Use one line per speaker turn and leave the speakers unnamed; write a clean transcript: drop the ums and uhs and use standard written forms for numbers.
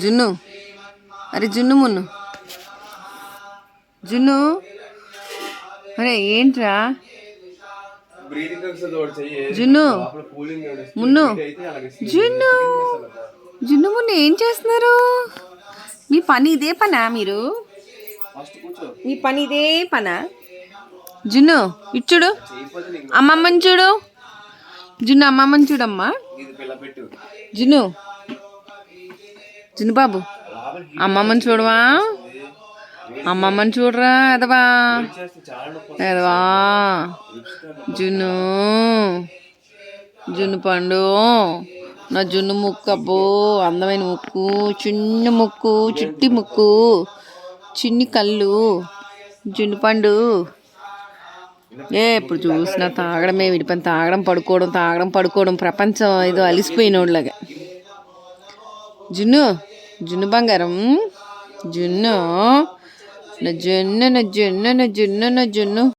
జున్ను, అరే జున్ను మున్ను, జున్ను, అరే ఏంట్రా జున్ను మున్ను, జున్ను, జున్ను మున్ను ఏం చేస్తున్నారు? మీ పని ఇదే పనా? మీరు మీ పని ఇదే పనా? జున్ను ఇచ్చుడు, అమ్మమ్మని చూడు, జున్ను అమ్మమ్మని చూడమ్మా. జున్ను, జున్ను బాబు అమ్మమ్మని చూడవా? అమ్మమ్మని చూడరా ఎదవా, ఎదవా. జున్ను, జున్ను పండు, నా జున్ను ముక్కు, అబ్బో అందమైన ముక్కు, చిన్న ముక్కు, చిట్టి ముక్కు, చిన్ని కళ్ళు, జున్ను పండు. ఎప్పుడు చూసినా తాగడమే, విడిపని తాగడం పడుకోవడం, తాగడం పడుకోవడం, ప్రపంచం ఏదో అలిసిపోయినోళ్ళగా. జున్ను, జున్ను బంగారం, జున్ను, నా జున్ను, నా జున్ను, నా జున్ను, నా జున్ను.